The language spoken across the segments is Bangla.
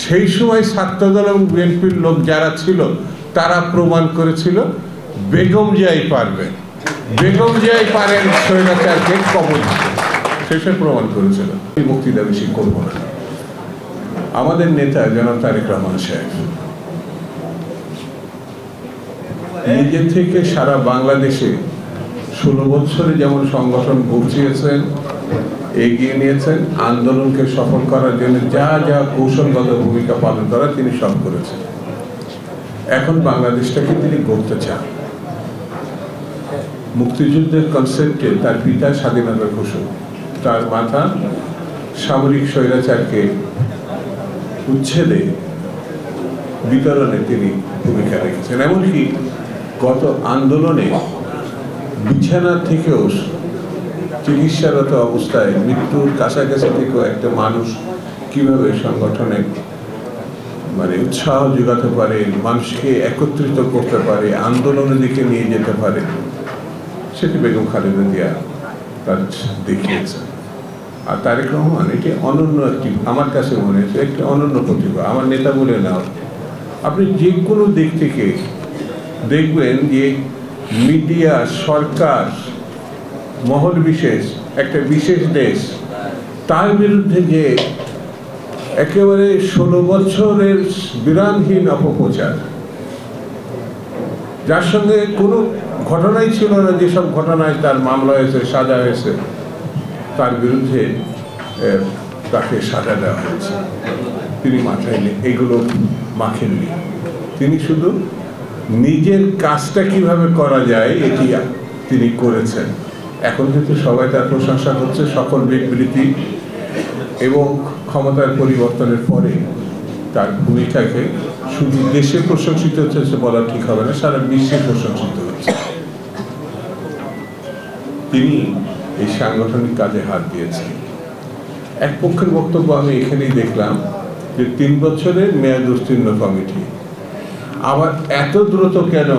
সেই সময় ছাত্রদল এবং বিএনপির লোক যারা ছিল তারা প্রমাণ করেছিল বেগম জিয়াই পারবেন, বেগম জিয়াই পারেন স্বৈরাচারকে কবল দিতে, শেষে প্রমাণ করেছিল। মুক্তি দাবি সে করবো না। আমাদের নেতা জনাব তারেক রহমান সাহেব নিজে থেকে সারা বাংলাদেশে 16 বছরে যেমন সংগঠন গড়িয়েছেন, এগিয়ে নিয়েছেন, আন্দোলনকে সফল করার জন্য যা যা কৌশলগত ভূমিকা পালন করা তিনি সব করেছেন। এখন বাংলাদেশটাকে তিনি গড়তে চান। মুক্তিযুদ্ধের কনসেপ্টে তার পিতা স্বাধীনতার ঘোষক, তার মাতা সামরিক স্বৈরাচারকে উচ্ছেদে বিতরণে তিনি ভূমিকা রেখেছেন। এমনকি গত আন্দোলনে বিছানা থেকেও চিকিৎসারত অবস্থায় মৃত্যুর কাছাকাছি থেকেও একটা মানুষ কিভাবে সংগঠনে উৎসাহ যোগাতে পারে, মানুষকে একত্রিত করতে পারে, আন্দোলনের দিকে নিয়ে যেতে পারে, সেটি বেগম খালেদা জিয়া তার দেখিয়েছে। আর তারেক রহমান এটি অনন্য একটি, আমার কাছে মনে হয়েছে একটি অনন্য প্রতিভা। আমার নেতা বলে নাও, আপনি যে কোনো দিক থেকে দেখবেন যে মিডিয়া, সরকার, মহল বিশেষ, একটা বিশেষ দেশ, তার বিরুদ্ধে যে একেবারে 16 বছরের বিরামহীন অপপ্রচার, যার সঙ্গে কোনো ঘটনাই ছিল না, যেসব ঘটনায় তার মামলা হয়েছে, সাজা হয়েছে, তার বিরুদ্ধে তাকে সাজা দেওয়া হয়েছে, তিনি মাথায় এগুলো মাখেননি। তিনি শুধু নিজের কাজটা কিভাবে করা যায় এটি তিনি করেছেন। এখন কিন্তু সবাই তার প্রশংসা করছে। সকল বিবৃতি এবং ক্ষমতার পরিবর্তনের পরে তার ভূমিকাকে শুধু দেশে প্রশংসিত হচ্ছে বলা ঠিক হবে না, সারা বিশ্বে প্রশংসিত হচ্ছে। তিনি এই সাংগঠনিক কাজে হাত দিয়েছেন। এক পক্ষের বক্তব্য আমি এখানেই দেখলাম যে 3 বছরের মেয়াদ উত্তীর্ণ কমিটি, আবার এত দ্রুত কেন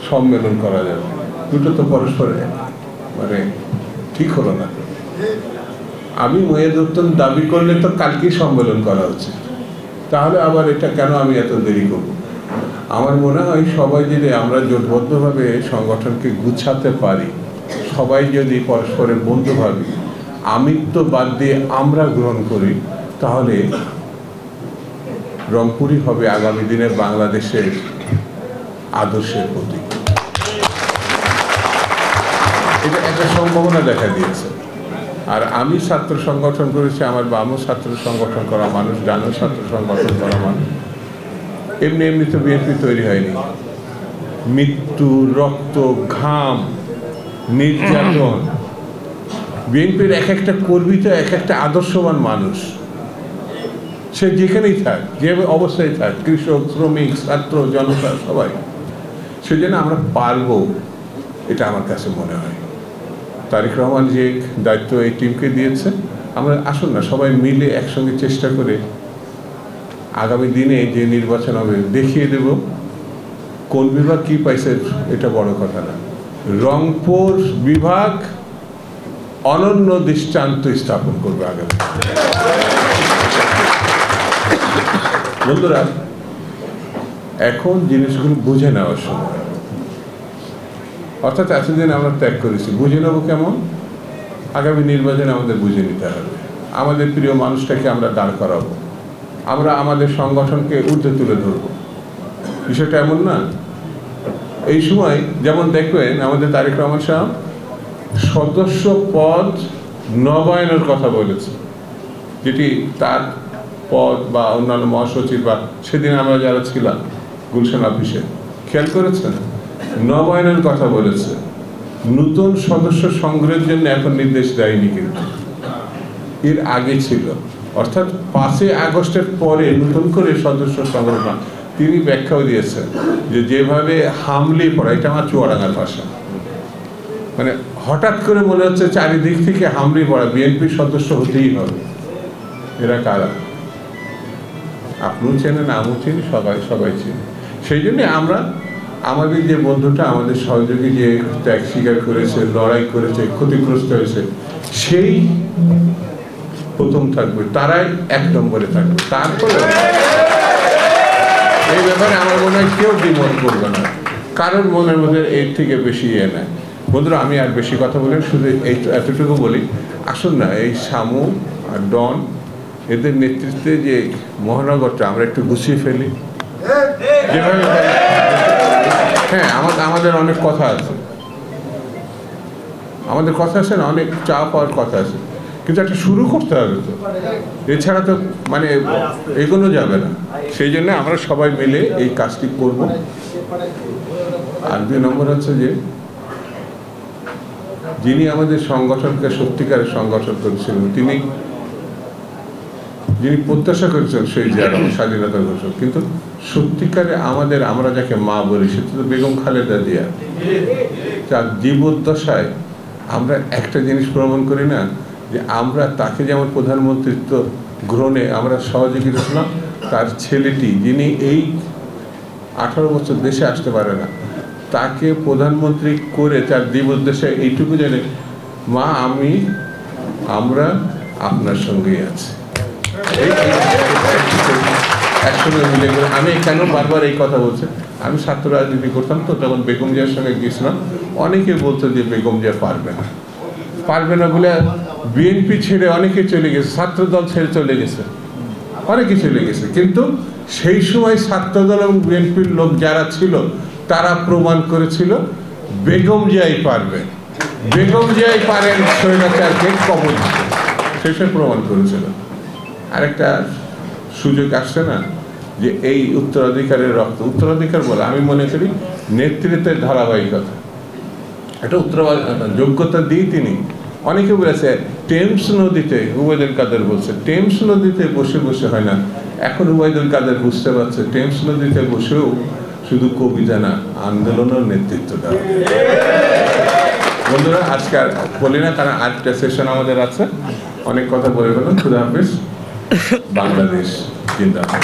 সম্মেলন করা যাবে? দুটো তো পরস্পর ঠিক হলো না। আমি মেয়াদ উত্তীর্ণ দাবি করলে তো কালকেই সম্মেলন করা উচিত, তাহলে আবার এটা কেন আমি এত দেরি করব? আমার মনে হয় সবাই যদি আমরা জোটবদ্ধভাবে সংগঠনকে গুছাতে পারি, সবাই যদি পরস্পরের বন্ধু ভাবি, আমিত্ব বাদ দিয়ে আমরা গ্রহণ করি, তাহলে রংপুরই হবে আগামী দিনে বাংলাদেশের আদর্শের প্রতীক। এটা একটা সম্ভাবনা দেখা দিয়েছে। আর আমি ছাত্র সংগঠন করেছি, আমার বামও ছাত্র সংগঠন করা মানুষ, ডানও ছাত্র সংগঠন করা মানুষ। এমনি এমনি তো বিএনপি তৈরি হয়নি। মৃত্যু, রক্ত, ঘাম, নির্যাতন। বিএনপির এক একটা কর্মী তো এক একটা আদর্শবান মানুষ, সে যেখানেই থাক, যে অবস্থায় থাক, কৃষক, শ্রমিক, ছাত্র, জনতা, সবাই। সেজন্য আমরা পারবো, এটা আমার কাছে মনে হয়। তারেক রহমান যে দায়িত্ব এই টিমকে দিয়েছে, আমরা আসুন না সবাই মিলে একসঙ্গে চেষ্টা করে আগামী দিনে যে নির্বাচন হবে দেখিয়ে দেব কোন বিভাগ কি পাইছে। এটা বড় কথা না, রংপুর বিভাগ অনন্য দৃষ্টান্ত স্থাপন করবে আগামী। বন্ধুরা, এখন জিনিসগুলো বুঝে নেওয়ার সময়। অর্থাৎ এতদিন আমরা ত্যাগ করেছি, বুঝে নেবো কেমন? আগামী নির্বাচনে আমাদের বুঝে নিতে হবে। আমাদের প্রিয় মানুষটাকে আমরা দাঁড় করাবো, আমরা আমাদের সংগঠনকে ঊর্ধ্বে তুলে ধরবো। বিষয়টা এমন না, এই সময় যেমন দেখবেন আমাদের তারেক রহমান সাহেব সদস্য পদ নবায়নের কথা বলেছে, যেটি তার পদ বা অন্যান্য মহাসচিব বা সেদিন আমরা যারা ছিলাম গুলশান অফিসে, খেয়াল করেছেন নবায়নের কথা বলেছে। নতুন সদস্য সংগ্রহের জন্য এখন নির্দেশ দেয়নি, কিন্তু এর আগে ছিল। অর্থাৎ 5 আগস্টের পরে নতুন করে সদস্য সংগ্রহ। তিনি ব্যাখ্যাও দিয়েছেন যে যেভাবে হামলে পড়া, এটা আমার চুয়াডাঙ্গার ভাষা, হঠাৎ করে মনে হচ্ছে চারিদিক থেকে হামলে পড়া, বিএনপির সদস্য হতেই হবে। এরা কারা? আপনিও চেনেন, আমিও চিনি, সবাই চিনি। সেই জন্য আমরা আমাদের যে বন্ধুটা, আমাদের সহযোগী যে ত্যাগ স্বীকার করেছে, লড়াই করেছে, ক্ষতিগ্রস্ত হয়েছে, সেই প্রথম থাকবে, তারাই 1 নম্বরে থাকবে। তারপরে এই ব্যাপারে আমার মনে হয় কেউ দ্বিমত করবে না, কারোর মনের মধ্যে এর থেকে বেশি নেয়। বন্ধুরা, আমি আর বেশি কথা বলি, শুধু এতটুকু বলি, আসুন না এই শামু আর ডন এদের নেতৃত্বে যে মহানগরটা আমরা একটু গুছিয়ে ফেলি। যেভাবে হ্যাঁ, আমাদের অনেক কথা আছে, আমাদের কথা আছে না, অনেক চা পাওয়ার কথা আছে, কিন্তু একটা শুরু করতে হবে তো, এছাড়া তো মানে এগোনো যাবে না। সেই জন্য আমরা সবাই মিলে এই কাজটি করব। আর 2 নম্বর হচ্ছে যে যিনি আমাদের সংগঠনকে সত্যিকারের সংগঠন করেছিলেন, যিনি প্রত্যাশা করেছেন সেই যে স্বাধীনতা ঘোষক, কিন্তু সত্যিকারে আমরা যাকে মা বলি সেটা তো বেগম খালেদা জিয়া। তার জীবদ্দশায় আমরা একটা জিনিস প্রমাণ করি না, যে আমরা তাকে যেমন প্রধানমন্ত্রিত্ব গ্রহণে আমরা সহযোগিতা ছিলাম, তার ছেলেটি যিনি এই 18 বছর দেশে আসতে পারে না, তাকে প্রধানমন্ত্রী করে তার জীবদ্দশায় এইটুকু জানে, মা আমরা আপনার সঙ্গেই আছি। একসঙ্গে মিলে করে আমি কেন বারবার এই কথা বলছি, আমি ছাত্র রাজনীতি করতাম তো, তখন বেগম জিয়ার সঙ্গে গিয়েছিলাম। অনেকে বলতো যে বেগম জিয়া পারবে না বলে বিএনপি ছেড়ে অনেকে চলে গেছে, ছাত্র দল ছেড়ে চলে গেছে, অনেকে চলে গেছে, কিন্তু সেই সময় ছাত্রদল এবং বিএনপির লোক যারা ছিল তারা প্রমাণ করেছিল বেগম জিয়াই পারবে, বেগম জিয়াই পারেন স্বৈরাচারকে কবল দিতে, শেষে প্রমাণ করেছিল। আরেকটা সুযোগ আসছে না, যে এই উত্তরাধিকারের রক্ত, উত্তরাধিকার বলে আমি মনে করি নেতৃত্বের ধারাবাহিকতা, একটা যোগ্যতা দিয়ে তিনি অনেকে বলেছে টেমস নদীতে, উবায়দুল কাদের বলছে টেমস নদীতে বসে বসে হয় না। এখন উবায়দুল কাদের বুঝতে পারছে টেমস নদীতে বসেও শুধু কবিতা না, আন্দোলনের নেতৃত্ব দেওয়া। বন্ধুরা, আজকে আর বলি না, কারণ আরেকটা সেশন আমাদের আছে, অনেক কথা বলে গেলাম। খুদা হাফেজ। বাংলাদেশ জিন্দাবাদ।